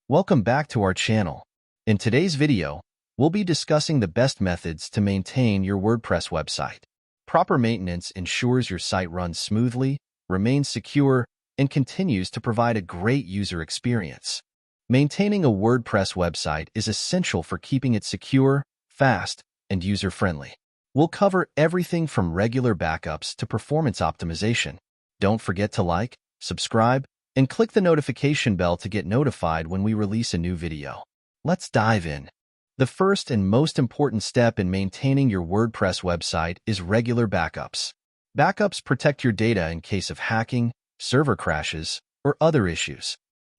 Welcome back to our channel. In today's video, we'll be discussing the best methods to maintain your WordPress website. Proper maintenance ensures your site runs smoothly, remains secure, and continues to provide a great user experience. Maintaining a WordPress website is essential for keeping it secure, fast, and user-friendly. We'll cover everything from regular backups to performance optimization. Don't forget to like, subscribe, and click the notification bell to get notified when we release a new video. Let's dive in. The first and most important step in maintaining your WordPress website is regular backups. Backups protect your data in case of hacking, server crashes, or other issues.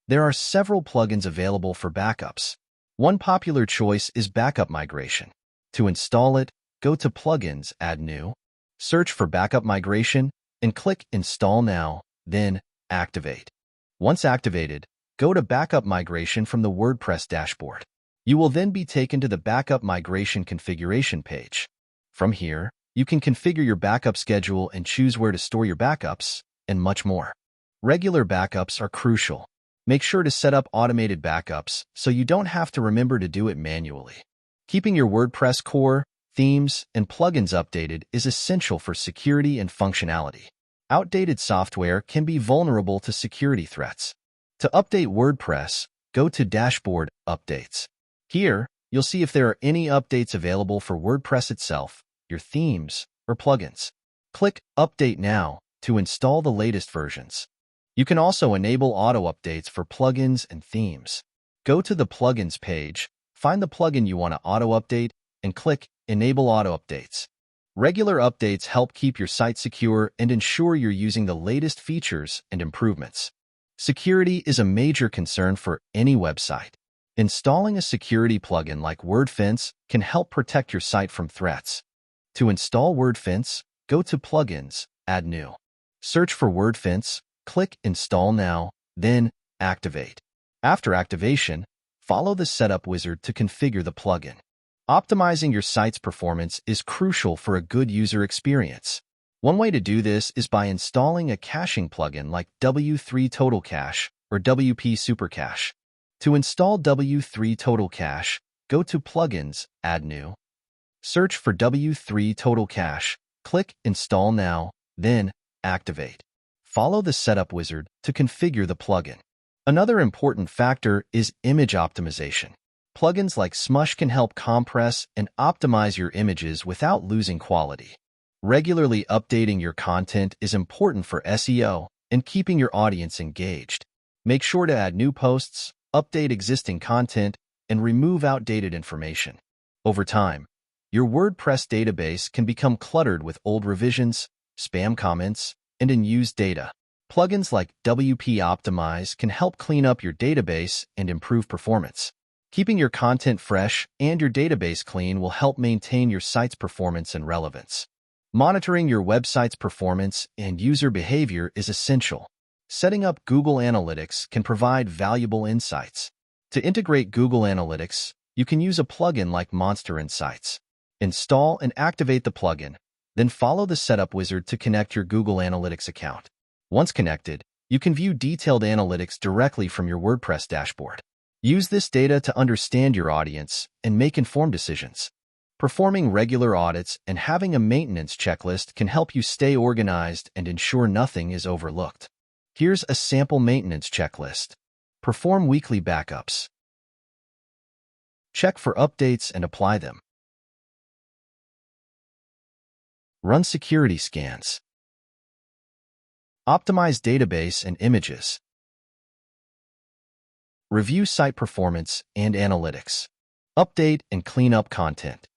There are several plugins available for backups. One popular choice is Backup Migration. To install it, go to Plugins, Add New, search for Backup Migration, and click Install Now, then Activate. Once activated, go to Backup Migration from the WordPress dashboard. You will then be taken to the Backup Migration configuration page. From here, you can configure your backup schedule and choose where to store your backups, and much more. Regular backups are crucial. Make sure to set up automated backups so you don't have to remember to do it manually. Keeping your WordPress core, themes, and plugins updated is essential for security and functionality. Outdated software can be vulnerable to security threats. To update WordPress, go to Dashboard Updates. Here, you'll see if there are any updates available for WordPress itself, your themes, or plugins. Click Update Now to install the latest versions. You can also enable auto-updates for plugins and themes. Go to the Plugins page, find the plugin you want to auto-update, and click Enable Auto-Updates. Regular updates help keep your site secure and ensure you're using the latest features and improvements. Security is a major concern for any website. Installing a security plugin like WordFence can help protect your site from threats. To install WordFence, go to Plugins, Add New. Search for WordFence, click Install Now, then Activate. After activation, follow the setup wizard to configure the plugin. Optimizing your site's performance is crucial for a good user experience. One way to do this is by installing a caching plugin like W3 Total Cache or WP Super Cache. To install W3 Total Cache, go to Plugins, Add New. Search for W3 Total Cache, click Install Now, then Activate. Follow the setup wizard to configure the plugin. Another important factor is image optimization. Plugins like Smush can help compress and optimize your images without losing quality. Regularly updating your content is important for SEO and keeping your audience engaged. Make sure to add new posts, update existing content, and remove outdated information. Over time, your WordPress database can become cluttered with old revisions, spam comments, and unused data. Plugins like WP Optimize can help clean up your database and improve performance. Keeping your content fresh and your database clean will help maintain your site's performance and relevance. Monitoring your website's performance and user behavior is essential. Setting up Google Analytics can provide valuable insights. To integrate Google Analytics, you can use a plugin like Monster Insights. Install and activate the plugin, then follow the setup wizard to connect your Google Analytics account. Once connected, you can view detailed analytics directly from your WordPress dashboard. Use this data to understand your audience and make informed decisions. Performing regular audits and having a maintenance checklist can help you stay organized and ensure nothing is overlooked. Here's a sample maintenance checklist. Perform weekly backups. Check for updates and apply them. Run security scans. Optimize database and images. Review site performance and analytics. Update and clean up content.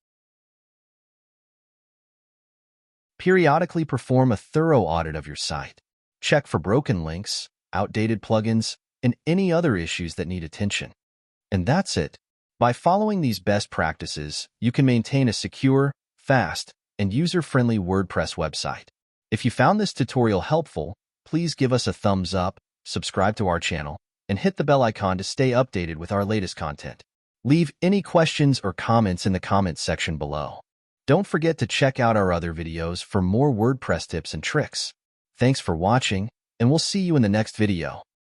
Periodically perform a thorough audit of your site. Check for broken links, outdated plugins, and any other issues that need attention. And that's it. By following these best practices, you can maintain a secure, fast, and user-friendly WordPress website. If you found this tutorial helpful, please give us a thumbs up, subscribe to our channel, and hit the bell icon to stay updated with our latest content. Leave any questions or comments in the comments section below. Don't forget to check out our other videos for more WordPress tips and tricks. Thanks for watching, and we'll see you in the next video.